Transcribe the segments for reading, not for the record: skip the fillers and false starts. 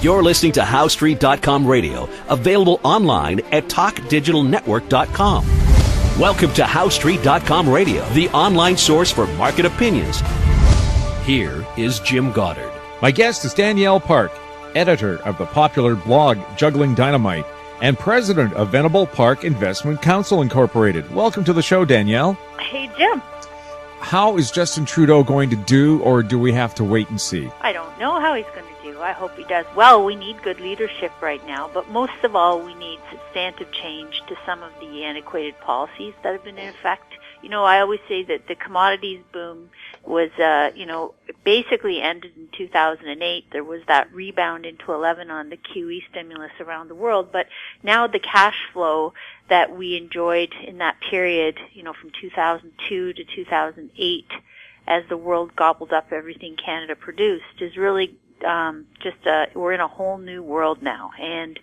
You're listening to HowStreet.com radio, available online at TalkDigitalNetwork.com. Welcome to HowStreet.com radio, the online source for market opinions. Here is Jim Goddard. My guest is Danielle Park, editor of the popular blog Juggling Dynamite and president of Venable Park Investment Council Incorporated. Welcome to the show, Danielle. Hey, Jim. How is Justin Trudeau going to do, or do we have to wait and see? I don't know how he's going to do. I hope he does well. We need good leadership right now, but most of all, we need substantive change to some of the antiquated policies that have been in effect. You know, I always say that the commodities boom was, basically ended in 2008. There was that rebound into 11 on the QE stimulus around the world, but now the cash flow that we enjoyed in that period, from 2002 to 2008, as the world gobbled up everything Canada produced, is really we're in a whole new world now, and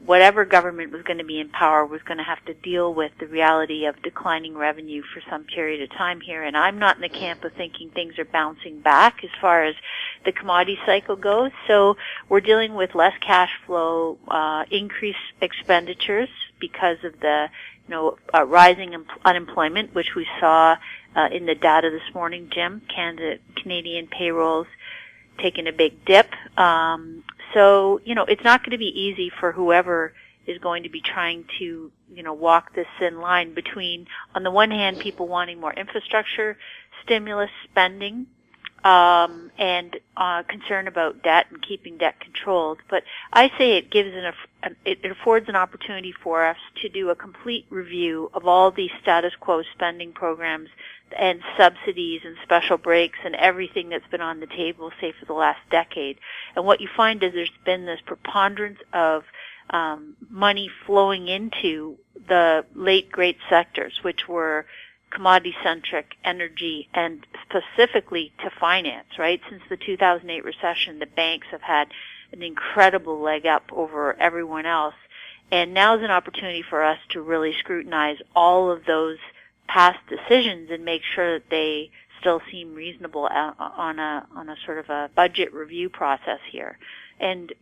whatever government was going to be in power was going to have to deal with the reality of declining revenue for some period of time here. And I'm not in the camp of thinking things are bouncing back as far as the commodity cycle goes. So we're dealing with less cash flow, increased expenditures because of the rising unemployment, which we saw in the data this morning, Jim. Canadian payrolls taking a big dip. So, it's not going to be easy for whoever is going to be trying to, walk this thin line between, on the one hand, people wanting more infrastructure, stimulus spending, and concern about debt and keeping debt controlled. But I say it gives it affords an opportunity for us to do a complete review of all these status quo spending programs and subsidies and special breaks and everything that's been on the table, say, for the last decade. And what you find is there's been this preponderance of money flowing into the late great sectors, which were commodity-centric, energy, and specifically to finance, right? Since the 2008 recession, the banks have had an incredible leg up over everyone else. And now is an opportunity for us to really scrutinize all of those past decisions and make sure that they still seem reasonable on a sort of a budget review process here. And,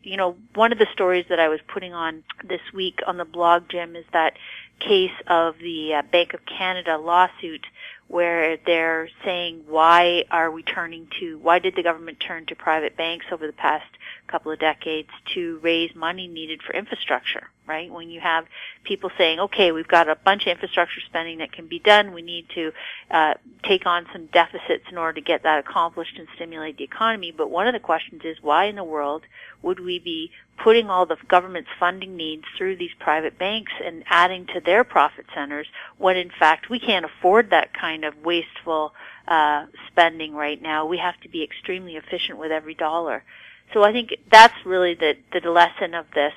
one of the stories that I was putting on this week on the blog, Jim, is that case of the Bank of Canada lawsuit where they're saying, why did the government turn to private banks over the past couple of decades to raise money needed for infrastructure, right? When you have people saying, okay, we've got a bunch of infrastructure spending that can be done, we need to take on some deficits in order to get that accomplished and stimulate the economy. But one of the questions is, why in the world would we be putting all the government's funding needs through these private banks and adding to their profit centers when, in fact, we can't afford that kind of wasteful spending right now? We have to be extremely efficient with every dollar. So I think that's really the lesson of this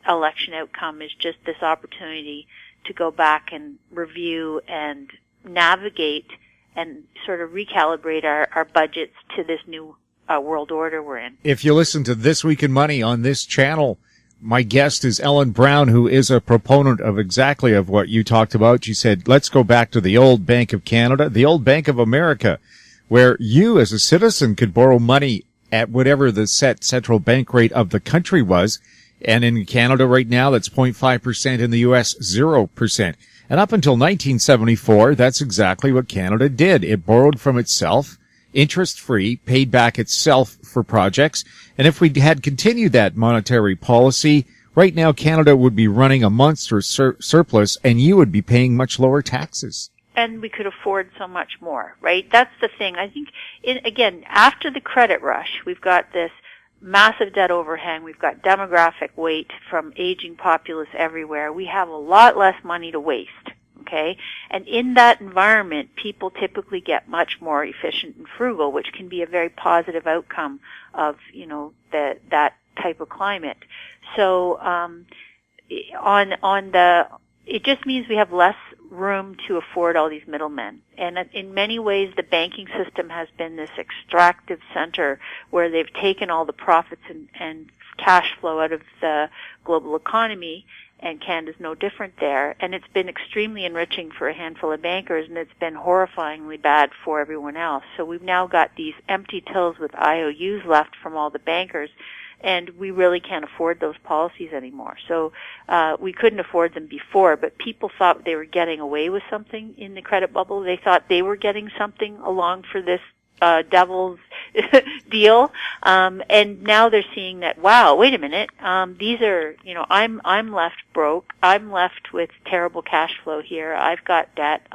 election outcome, is just this opportunity to go back and review and navigate and sort of recalibrate our budgets to this new world order we're in. If you listen to This Week in Money on this channel, my guest is Ellen Brown, who is a proponent of exactly of what you talked about. She said, let's go back to the old Bank of Canada, the old Bank of America, where you as a citizen could borrow money at whatever the set central bank rate of the country was. And in Canada right now, that's 0.5%. In the U.S., 0%. And up until 1974, that's exactly what Canada did. It borrowed from itself, interest-free, paid back itself for projects. And if we had continued that monetary policy, right now Canada would be running a monster surplus, and you would be paying much lower taxes. And we could afford so much more, right? That's the thing. I think, again, after the credit rush, we've got this massive debt overhang. We've got demographic weight from aging populace everywhere. We have a lot less money to waste, okay? And in that environment, people typically get much more efficient and frugal, which can be a very positive outcome of, that type of climate. So, it just means we have less room to afford all these middlemen. And in many ways, the banking system has been this extractive center where they've taken all the profits and cash flow out of the global economy, and Canada's no different there. And it's been extremely enriching for a handful of bankers, and it's been horrifyingly bad for everyone else. So we've now got these empty tills with IOUs left from all the bankers. and we really can't afford those policies anymore. So we couldn't afford them before, but people thought they were getting away with something in the credit bubble. They thought they were getting something along for this devil's deal, and now they're seeing that, wow, wait a minute, these are, I'm left broke, I'm left with terrible cash flow here, I've got debt,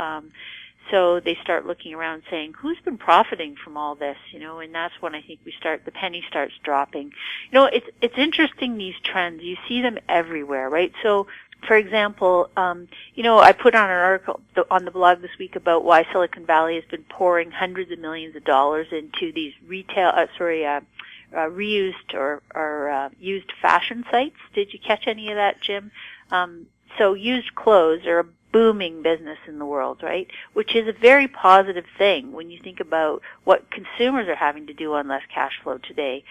so they start looking around saying, who's been profiting from all this, and that's when I think the penny starts dropping. It's interesting, these trends, you see them everywhere, right? So, for example, I put on an article on the blog this week about why Silicon Valley has been pouring hundreds of millions of dollars into these reused or used fashion sites. Did you catch any of that, Jim? So used clothes are a booming business in the world, right? Which is a very positive thing when you think about what consumers are having to do on less cash flow today.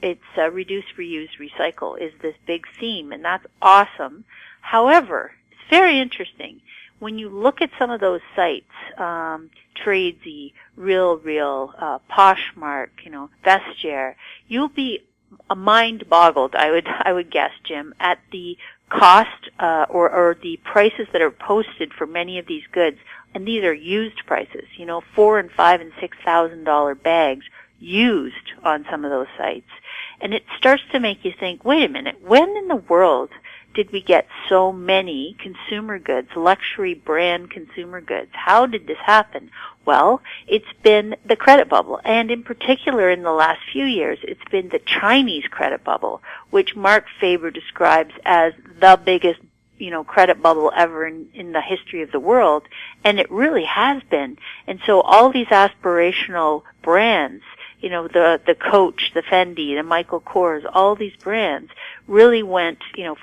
It's reduce, reuse, recycle is this big theme, and that's awesome. However, it's very interesting. When you look at some of those sites, Tradesy, RealReal, Poshmark, Vestiaire, you'll be mind boggled, I would guess, Jim, at the cost or the prices that are posted for many of these goods, and these are used prices. $4,000 and $5,000 and $6,000 bags used on some of those sites, and it starts to make you think, wait a minute, when in the world did we get so many consumer goods, luxury brand consumer goods? How did this happen? Well, it's been the credit bubble, and in particular in the last few years, it's been the Chinese credit bubble, which Mark Faber describes as the biggest credit bubble ever in the history of the world, and it really has been. And so all these aspirational brands, the Coach, the Fendi, the Michael Kors, all these brands really went,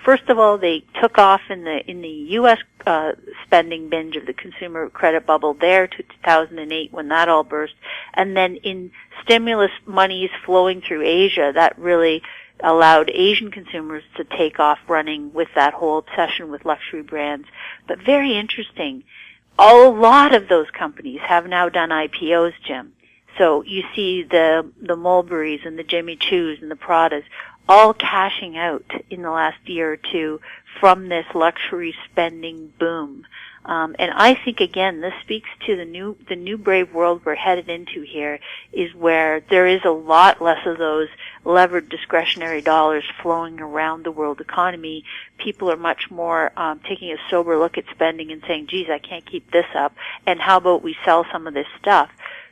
first of all, they took off in the U.S. Spending binge of the consumer credit bubble there to 2008 when that all burst, and then in stimulus monies flowing through Asia, that really allowed Asian consumers to take off running with that whole obsession with luxury brands. But very interesting, a lot of those companies have now done IPOs, Jim. So you see the Mulberries and the Jimmy Choos and the Pradas all cashing out in the last year or two from this luxury spending boom. And I think, again, this speaks to the new brave world we're headed into here, is where there is a lot less of those levered discretionary dollars flowing around the world economy. People are much more taking a sober look at spending and saying, geez, I can't keep this up, and how about we sell some of this stuff?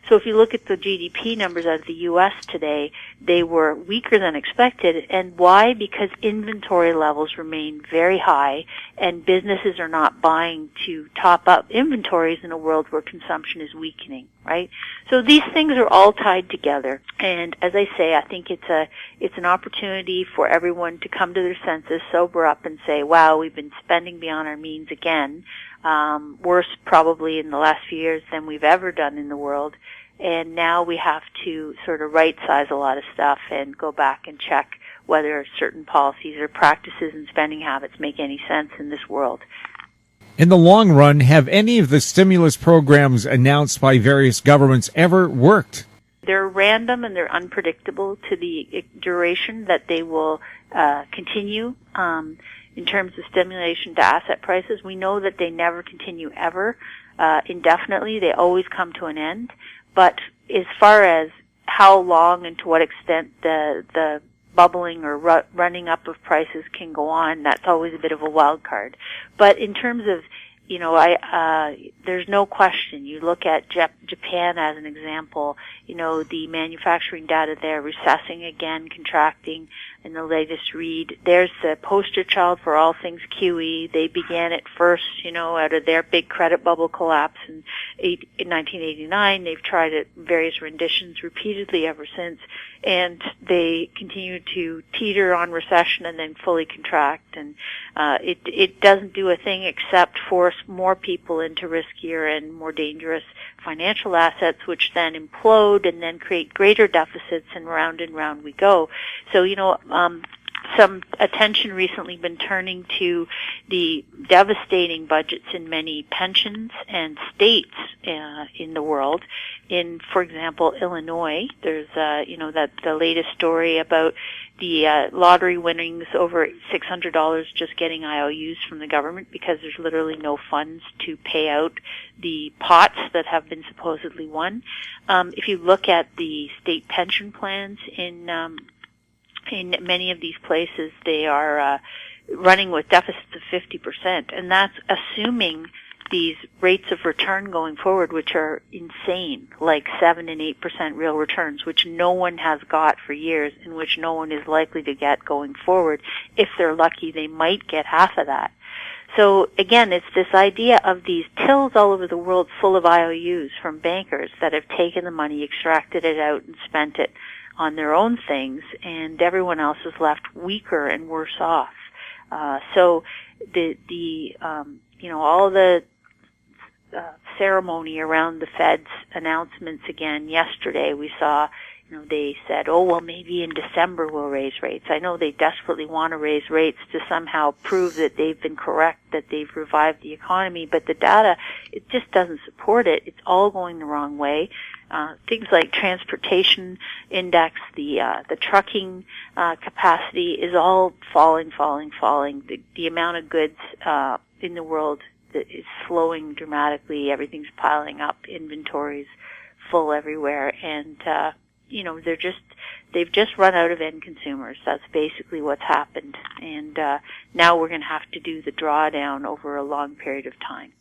So if you look at the GDP numbers out of the U.S. today, they were weaker than expected. And why? Because inventory levels remain very high, and businesses are not buying to top up inventories in a world where consumption is weakening, right? So these things are all tied together. And as I say, I think it's an opportunity for everyone to come to their senses, sober up, and say, wow, we've been spending beyond our means again. Worse probably in the last few years than we've ever done in the world. And now we have to sort of right-size a lot of stuff and go back and check whether certain policies or practices and spending habits make any sense in this world. In the long run, have any of the stimulus programs announced by various governments ever worked? They're random and they're unpredictable to the duration that they will continue. In terms of stimulation to asset prices, we know that they never continue ever indefinitely. They always come to an end. But as far as how long and to what extent the bubbling or running up of prices can go on, that's always a bit of a wild card. But in terms of, there's no question. You look at Japan as an example, the manufacturing data there recessing again, contracting in the latest read. There's the poster child for all things QE. They began it first, out of their big credit bubble collapse in 1989. They've tried it various renditions repeatedly ever since, and they continue to teeter on recession and then fully contract. And it doesn't do a thing except force more people into riskier and more dangerous financial assets, which then implode and then create greater deficits, and round we go. So, some attention recently been turning to the devastating budgets in many pensions and states in the world. In, for example, Illinois, there's that the latest story about the lottery winnings over $600 just getting IOUs from the government because there's literally no funds to pay out the pots that have been supposedly won. If you look at the state pension plans in many of these places, they are running with deficits of 50%, and that's assuming these rates of return going forward, which are insane, like 7 and 8% real returns, which no one has got for years and which no one is likely to get going forward. If they're lucky, they might get half of that. So again, it's this idea of these tills all over the world full of IOUs from bankers that have taken the money, extracted it out, and spent it on their own things, and everyone else is left weaker and worse off. So all the ceremony around the Fed's announcements again yesterday, we saw, they said, oh, well, maybe in December we'll raise rates. I know they desperately want to raise rates to somehow prove that they've been correct, that they've revived the economy, but the data, it just doesn't support it. It's all going the wrong way. Things like transportation index, the trucking capacity is all falling. The amount of goods in the world is slowing dramatically. Everything's piling up. Inventories full everywhere, and they've just run out of end consumers. That's basically what's happened, and now we're going to have to do the drawdown over a long period of time.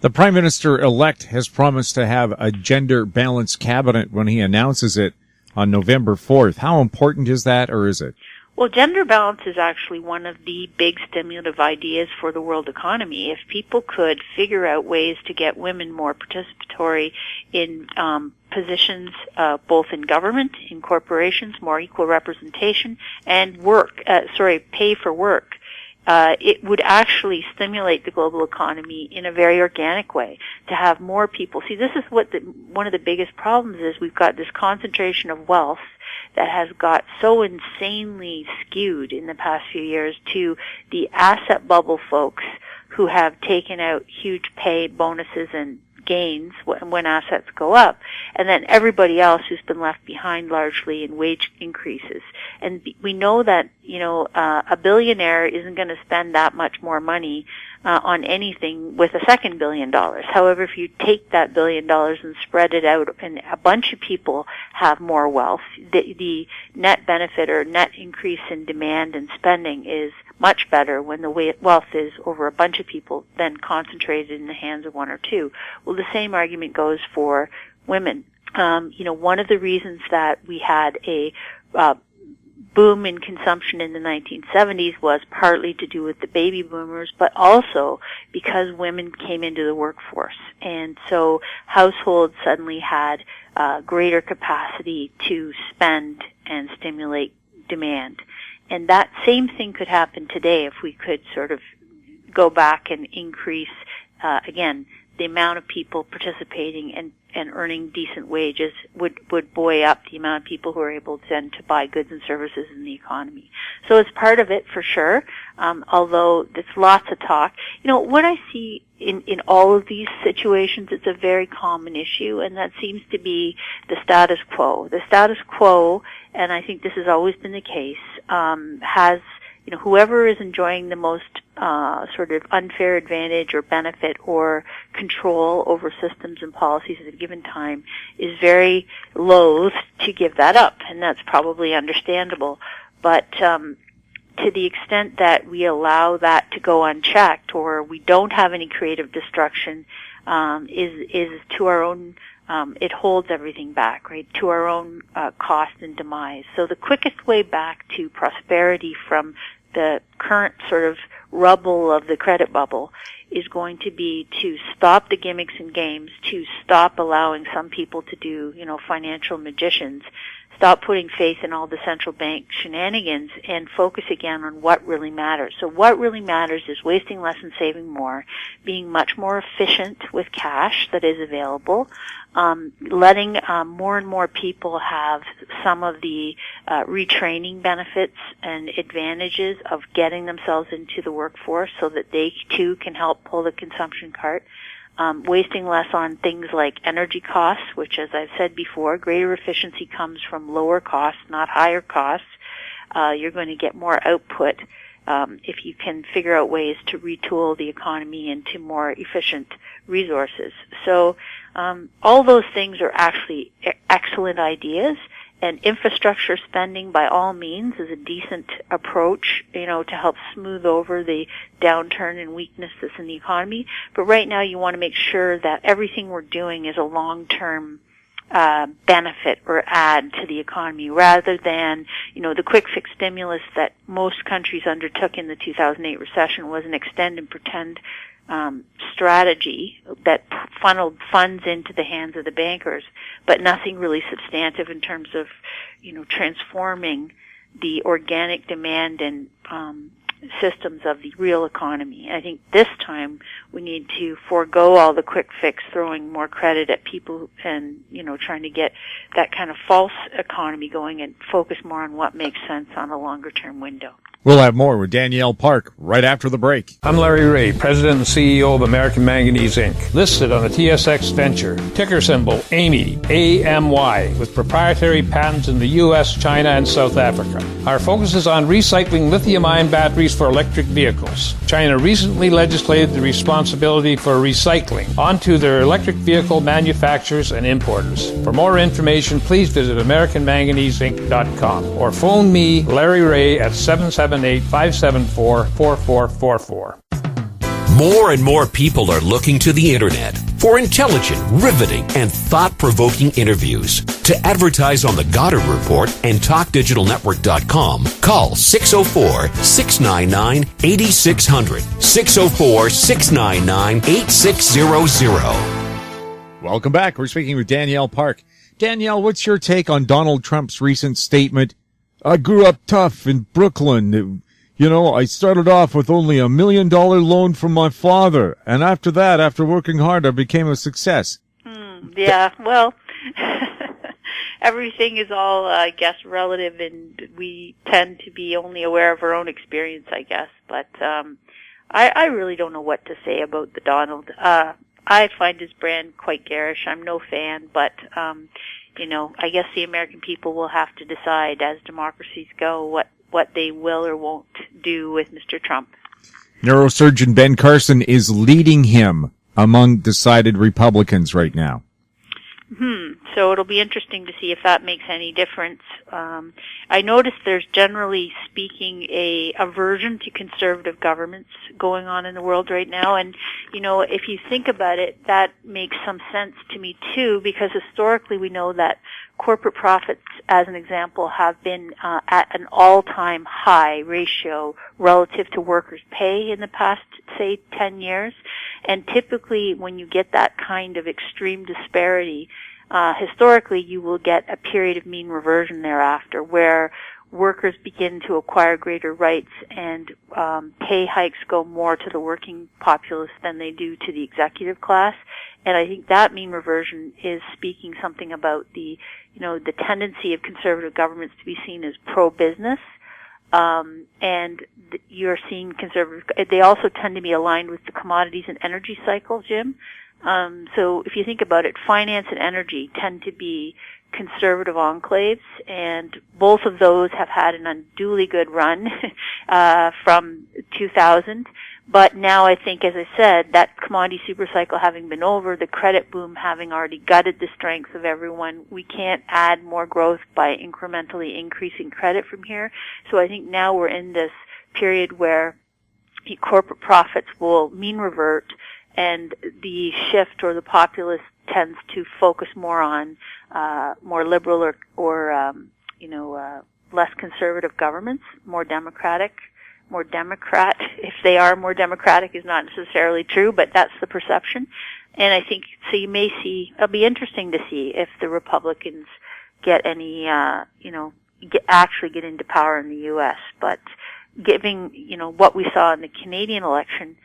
The Prime Minister-elect has promised to have a gender-balanced cabinet when he announces it on November 4th. How important is that, or is it? Well, gender balance is actually one of the big stimulative ideas for the world economy. If people could figure out ways to get women more participatory in positions, both in government, in corporations, more equal representation, and pay for work, it would actually stimulate the global economy in a very organic way to have more people. See, this is what one of the biggest problems is. We've got this concentration of wealth that has got so insanely skewed in the past few years to the asset bubble folks who have taken out huge pay bonuses and gains when assets go up, and then everybody else who's been left behind largely in wage increases. And we know that, a billionaire isn't going to spend that much more money on anything with a second $1 billion. However, if you take that $1 billion and spread it out and a bunch of people have more wealth, the net benefit or net increase in demand and spending is much better when the wealth is over a bunch of people than concentrated in the hands of one or two. Well, the same argument goes for women. One of the reasons that we had a boom in consumption in the 1970s was partly to do with the baby boomers, but also because women came into the workforce. And so households suddenly had greater capacity to spend and stimulate demand. And that same thing could happen today if we could sort of go back and increase, again, the amount of people participating and earning decent wages would buoy up the amount of people who are able then to buy goods and services in the economy. So it's part of it for sure, although there's lots of talk. What I see in all of these situations, it's a very common issue, and that seems to be the status quo. The status quo, and I think this has always been the case, has whoever is enjoying the most sort of unfair advantage or benefit or control over systems and policies at a given time is very loath to give that up, and that's probably understandable. But to the extent that we allow that to go unchecked or we don't have any creative destruction, is to our own it holds everything back, right, to our own cost and demise. So the quickest way back to prosperity from the current sort of rubble of the credit bubble is going to be to stop the gimmicks and games, to stop allowing some people to do, financial magicians, stop putting faith in all the central bank shenanigans and focus again on what really matters. So what really matters is wasting less and saving more, being much more efficient with cash that is available, letting more and more people have some of the retraining benefits and advantages of getting themselves into the workforce so that they too can help pull the consumption cart. Wasting less on things like energy costs, which, as I've said before, greater efficiency comes from lower costs, not higher costs. You're going to get more output if you can figure out ways to retool the economy into more efficient resources. So all those things are actually excellent ideas. And infrastructure spending, by all means, is a decent approach, to help smooth over the downturn and weakness that's in the economy. But right now, you want to make sure that everything we're doing is a long-term benefit or add to the economy, rather than, the quick fix stimulus that most countries undertook in the 2008 recession was an extend and pretend strategy that funneled funds into the hands of the bankers, but nothing really substantive in terms of, transforming the organic demand and systems of the real economy. I think this time we need to forego all the quick fix, throwing more credit at people and, trying to get that kind of false economy going and focus more on what makes sense on a longer term window. We'll have more with Danielle Park right after the break. I'm Larry Ray, President and CEO of American Manganese, Inc., listed on the TSX Venture, ticker symbol AMY, A-M-Y, with proprietary patents in the U.S., China, and South Africa. Our focus is on recycling lithium-ion batteries for electric vehicles. China recently legislated the responsibility for recycling onto their electric vehicle manufacturers and importers. For more information, please visit AmericanManganeseInc.com or phone me, Larry Ray, at 778-574-4444. More and more people are looking to the internet for intelligent, riveting, and thought-provoking interviews. To advertise on the Goddard Report and TalkDigitalNetwork.com, call 604-699-8600, 604-699-8600. Welcome back. We're speaking with Danielle Park. Danielle, what's your take on Donald Trump's recent statement? I grew up tough in Brooklyn. I started off with only $1 million loan from my father. And after that, after working hard, I became a success. Yeah, well, everything is all, I guess, relative, and we tend to be only aware of our own experience, I guess. But I really don't know what to say about the Donald. I find his brand quite garish. I'm no fan, but I guess the American people will have to decide as democracies go what they will or won't do with Mr. Trump. Neurosurgeon Ben Carson is leading him among decided Republicans right now. So it'll be interesting to see if that makes any difference. I noticed there's generally speaking a aversion to conservative governments going on in the world right now. And, if you think about it, that makes some sense to me too, because historically we know that corporate profits, as an example, have been at an all-time high ratio relative to workers' pay in the past, say, 10 years. And typically when you get that kind of extreme disparity, historically you will get a period of mean reversion thereafter, where workers begin to acquire greater rights and pay hikes go more to the working populace than they do to the executive class. And I think that mean reversion is speaking something about the tendency of conservative governments to be seen as pro-business. And you're seeing they also tend to be aligned with the commodities and energy cycle, Jim. So if you think about it, finance and energy tend to be conservative enclaves, and both of those have had an unduly good run from 2000. But now I think, as I said, that commodity supercycle having been over, the credit boom having already gutted the strength of everyone, we can't add more growth by incrementally increasing credit from here. So I think now we're in this period where the corporate profits will mean revert, and the shift or the populace tends to focus more on more liberal or less conservative governments, more democratic. More Democrat, if they are more democratic, is not necessarily true, but that's the perception. And I think, so you may see, it'll be interesting to see if the Republicans get any, actually get into power in the U.S. But giving, what we saw in the Canadian election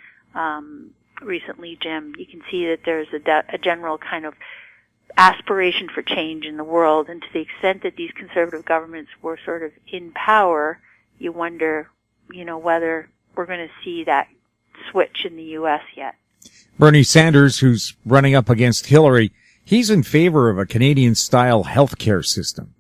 recently, Jim, you can see that there's a general kind of aspiration for change in the world, and to the extent that these conservative governments were sort of in power, you wonder, whether we're going to see that switch in the U.S. yet. Bernie Sanders, who's running up against Hillary, he's in favor of a Canadian-style healthcare system.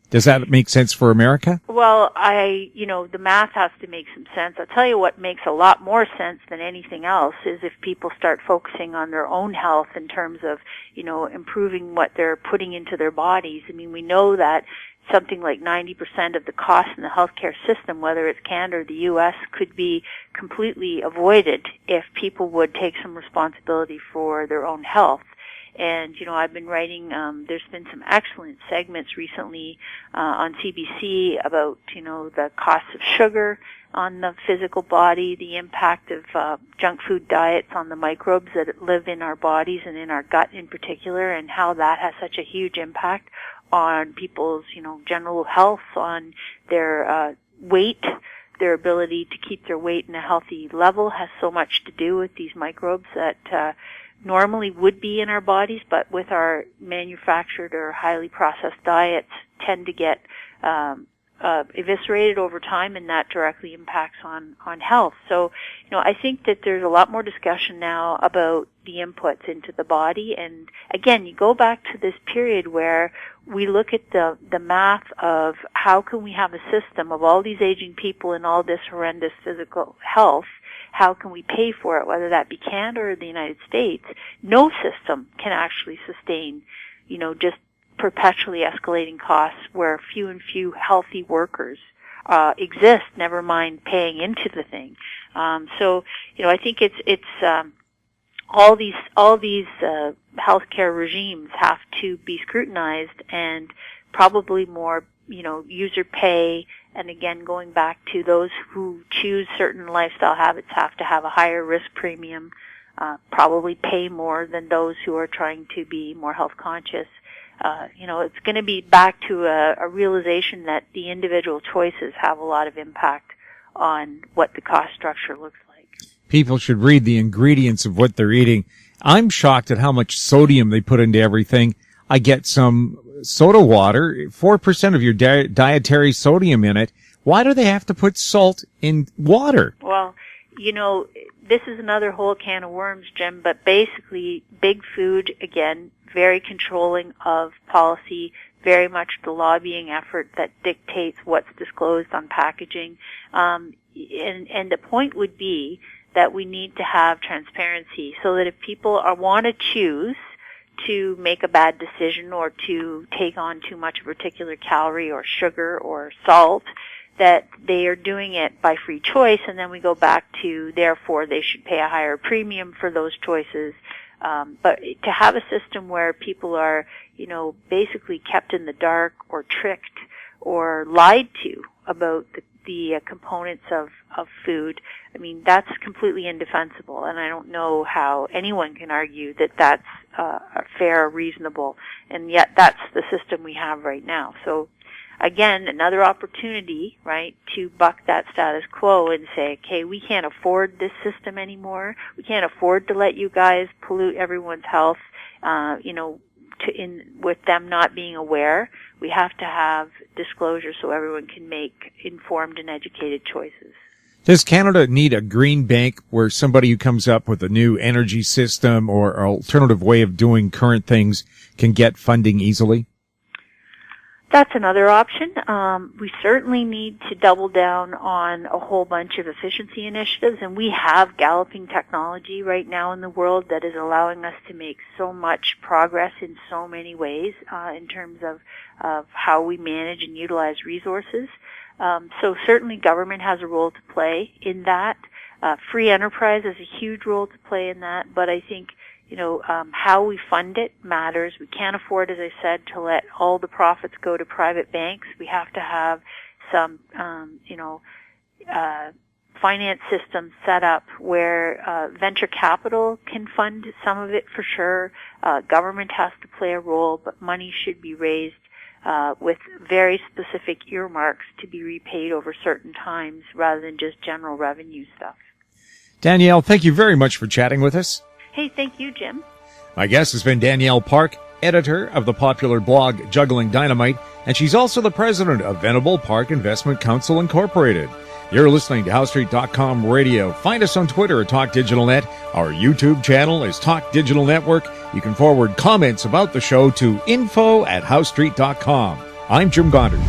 Does that make sense for America? Well, the math has to make some sense. I'll tell you what makes a lot more sense than anything else is if people start focusing on their own health in terms of, improving what they're putting into their bodies. I mean, we know that something like 90% of the costs in the healthcare system, whether it's Canada or the U.S., could be completely avoided if people would take some responsibility for their own health. And, I've been writing, there's been some excellent segments recently on CBC about, the costs of sugar on the physical body, the impact of junk food diets on the microbes that live in our bodies and in our gut in particular, and how that has such a huge impact on people's, general health, on their weight. Their ability to keep their weight in a healthy level has so much to do with these microbes that normally would be in our bodies, but with our manufactured or highly processed diets tend to get eviscerated over time, and that directly impacts on health. So, I think that there's a lot more discussion now about the inputs into the body. And again, you go back to this period where we look at the math of how can we have a system of all these aging people and all this horrendous physical health. How can we pay for it, whether that be Canada or the United States? No system can actually sustain, just perpetually escalating costs where few and few healthy workers exist, never mind paying into the thing. So, I think it's all these healthcare regimes have to be scrutinized, and probably more, user pay. And again, going back to those who choose certain lifestyle habits have to have a higher risk premium, probably pay more than those who are trying to be more health conscious. It's going to be back to a realization that the individual choices have a lot of impact on what the cost structure looks like. People should read the ingredients of what they're eating. I'm shocked at how much sodium they put into everything. I get some soda water, 4% of your dietary sodium in it. Why do they have to put salt in water? Well, this is another whole can of worms, Jim, but basically big food, again, very controlling of policy, very much the lobbying effort that dictates what's disclosed on packaging. And the point would be that we need to have transparency so that if people want to choose to make a bad decision or to take on too much of a particular calorie or sugar or salt, that they are doing it by free choice, and then we go back to, therefore, they should pay a higher premium for those choices. But to have a system where people are, basically kept in the dark or tricked or lied to about the components of food, I mean, that's completely indefensible, and I don't know how anyone can argue that that's fair or reasonable, and yet that's the system we have right now. So, again, another opportunity, right, to buck that status quo and say, okay, we can't afford this system anymore. We can't afford to let you guys pollute everyone's health, with them not being aware. We have to have disclosure so everyone can make informed and educated choices. Does Canada need a green bank where somebody who comes up with a new energy system or alternative way of doing current things can get funding easily? That's another option. We certainly need to double down on a whole bunch of efficiency initiatives, and we have galloping technology right now in the world that is allowing us to make so much progress in so many ways in terms of how we manage and utilize resources. So certainly government has a role to play in that. Free enterprise has a huge role to play in that, but I think how we fund it matters. We can't afford, as I said, to let all the profits go to private banks. We have to have some, finance systems set up where venture capital can fund some of it for sure. Government has to play a role, but money should be raised with very specific earmarks to be repaid over certain times rather than just general revenue stuff. Danielle, thank you very much for chatting with us. Hey, thank you, Jim. My guest has been Danielle Park, editor of the popular blog Juggling Dynamite, and she's also the president of Venable Park Investment Council Incorporated. You're listening to HowStreet.com radio. Find us on Twitter at Talk Digital Net. Our YouTube channel is Talk Digital Network. You can forward comments about the show to info@HowStreet.com. I'm Jim Gondard.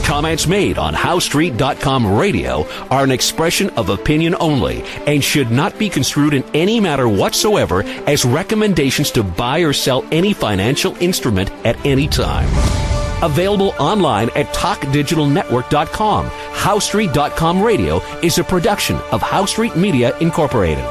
Comments made on HowStreet.com radio are an expression of opinion only and should not be construed in any matter whatsoever as recommendations to buy or sell any financial instrument at any time. Available online at TalkDigitalNetwork.com. HowStreet.com radio is a production of HowStreet Media Incorporated.